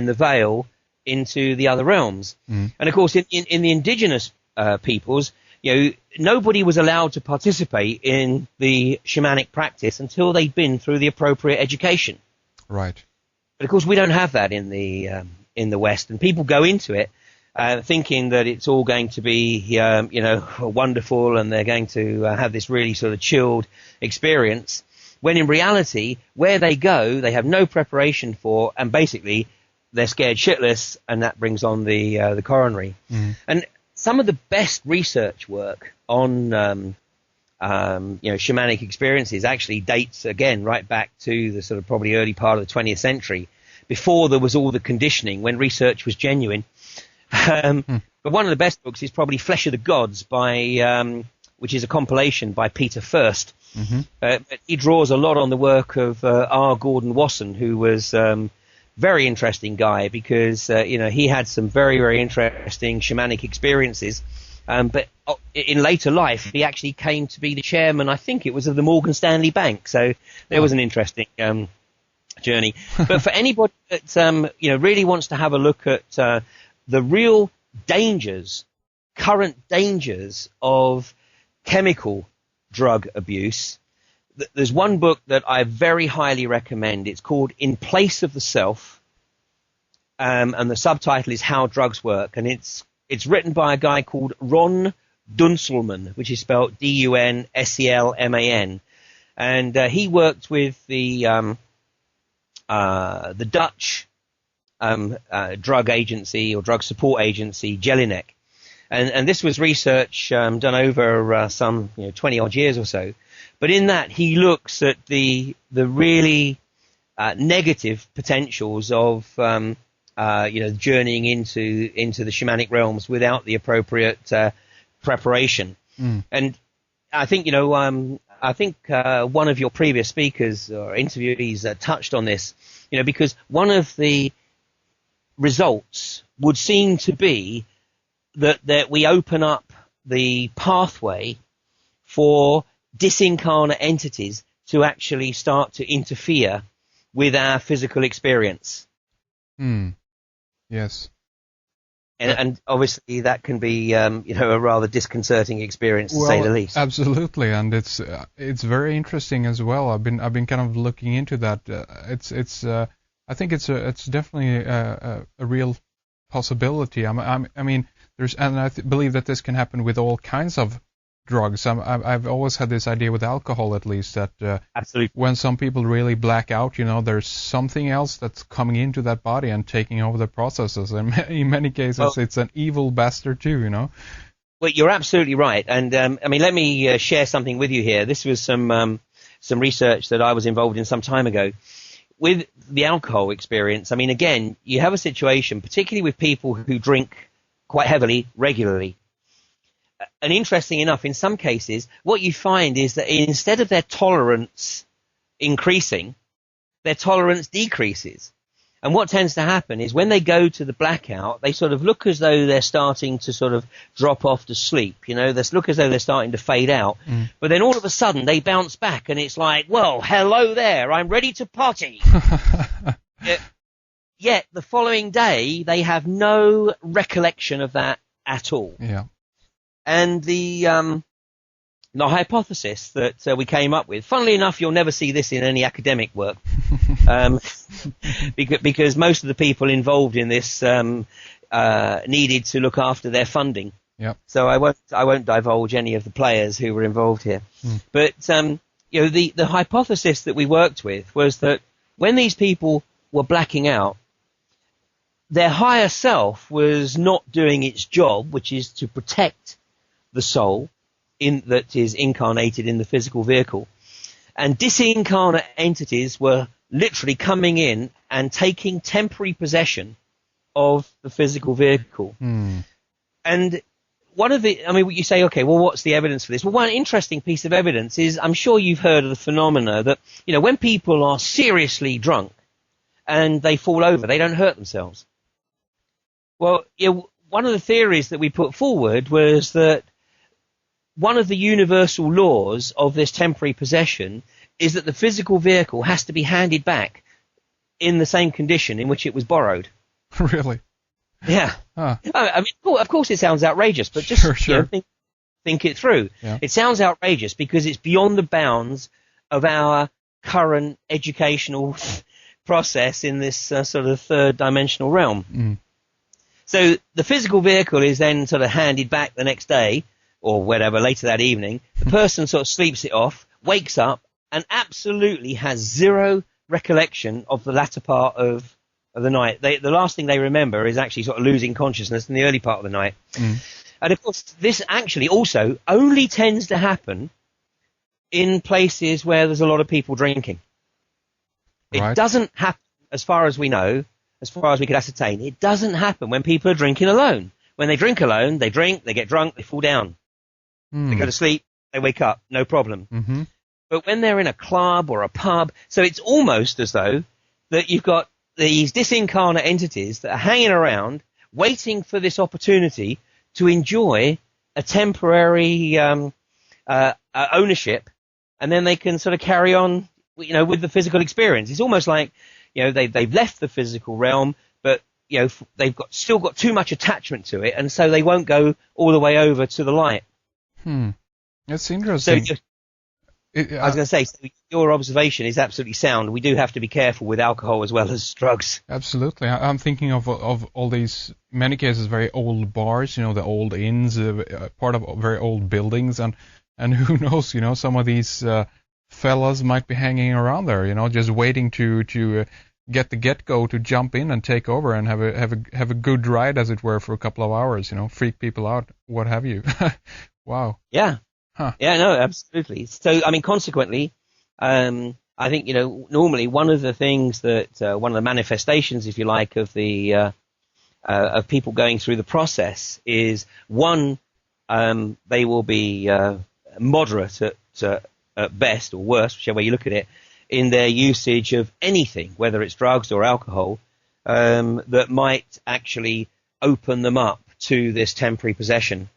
in the veil into the other realms. And of course, in the indigenous peoples, nobody was allowed to participate in the shamanic practice until they'd been through the appropriate education. Right. But of course, we don't have that in the West, and people go into it thinking that it's all going to be, wonderful, and they're going to have this really sort of chilled experience. When in reality, where they go, they have no preparation for, and basically they're scared shitless, and that brings on the coronary. And some of the best research work on shamanic experiences actually dates again right back to the sort of probably early part of the 20th century, before there was all the conditioning, when research was genuine. But one of the best books is probably Flesh of the Gods which is a compilation by Peter First. But he draws a lot on the work of R. Gordon Wasson, who was very interesting guy, because he had some very, very interesting shamanic experiences. But in later life, he actually came to be the chairman, I think it was, of the Morgan Stanley Bank. So there was an interesting journey. But for anybody that really wants to have a look at the real dangers, current dangers of chemical drug abuse, there's one book that I very highly recommend. It's called In Place of the Self, and the subtitle is How Drugs Work, and it's written by a guy called Ron Dunselman, which is spelled Dunselman, and he worked with the Dutch drug agency or drug support agency Jelinek, and this was research done over some 20 odd years or so. But in that, he looks at the really negative potentials of journeying into the shamanic realms without the appropriate preparation. And I think one of your previous speakers or interviewees touched on this, because one of the results would seem to be that we open up the pathway for disincarnate entities to actually start to interfere with our physical experience. Yes. And obviously that can be a rather disconcerting experience, to say the least. Absolutely, and it's very interesting as well. I've been kind of looking into that. I think it's definitely a real possibility. I mean, I believe that this can happen with all kinds of drugs. I've always had this idea with alcohol, at least, that absolutely, when some people really black out, there's something else that's coming into that body and taking over the processes. And in many cases, it's an evil bastard too. Well, you're absolutely right. And let me share something with you here. This was some research that I was involved in some time ago with the alcohol experience. I mean, again, you have a situation, particularly with people who drink quite heavily regularly. And interesting enough, in some cases, what you find is that instead of their tolerance increasing, their tolerance decreases. And what tends to happen is when they go to the blackout, they sort of look as though they're starting to sort of drop off to sleep. They look as though they're starting to fade out. But then all of a sudden they bounce back, and it's like, well, hello there, I'm ready to party. Yet the following day, they have no recollection of that at all. Yeah. And the hypothesis that we came up with, funnily enough, you'll never see this in any academic work, because most of the people involved in this needed to look after their funding. Yep. So I won't divulge any of the players who were involved here. But the hypothesis that we worked with was that when these people were blacking out, their higher self was not doing its job, which is to protect the soul that is incarnated in the physical vehicle. And disincarnate entities were literally coming in and taking temporary possession of the physical vehicle. And you say, okay, well, what's the evidence for this? Well, one interesting piece of evidence is, I'm sure you've heard of the phenomena that, when people are seriously drunk and they fall over, they don't hurt themselves. Well, one of the theories that we put forward was that one of the universal laws of this temporary possession is that the physical vehicle has to be handed back in the same condition in which it was borrowed. Really? Yeah. Huh. I mean, of course, it sounds outrageous, but just Sure. think it through. Yeah. It sounds outrageous because it's beyond the bounds of our current educational process in this sort of third dimensional realm. Mm. So the physical vehicle is then sort of handed back the next day or whatever, later that evening. The person sort of sleeps it off, wakes up, and absolutely has zero recollection of the latter part of the night. The last thing they remember is actually sort of losing consciousness in the early part of the night. Mm. And of course, this actually also only tends to happen in places where there's a lot of people drinking. Right. It doesn't happen, as far as we know, as far as we could ascertain, it doesn't happen when people are drinking alone. When they drink alone, they drink, they get drunk, they fall down. They go to sleep, they wake up, no problem. Mm-hmm. But when they're in a club or a pub, so it's almost as though that you've got these disincarnate entities that are hanging around, waiting for this opportunity to enjoy a temporary ownership, and then they can sort of carry on, you know, with the physical experience. It's almost like, you know, they've left the physical realm, but you know they've still got too much attachment to it, and so they won't go all the way over to the light. That's interesting. So I was going to say, so your observation is absolutely sound. We do have to be careful with alcohol as well as drugs. Absolutely. I'm thinking of all these, many cases, very old bars, you know, the old inns, part of very old buildings, and who knows, you know, some of these fellas might be hanging around there, you know, just waiting to get the get-go to jump in and take over and have a good ride, as it were, for a couple of hours, you know, freak people out, what have you. Wow. Yeah. Huh. Yeah, no, absolutely. So, I mean, consequently, I think, you know, normally one of the things that, one of the manifestations, if you like, of the, of people going through the process is, one, they will be moderate at best, or worse, whichever way you look at it, in their usage of anything, whether it's drugs or alcohol, that might actually open them up to this temporary possession.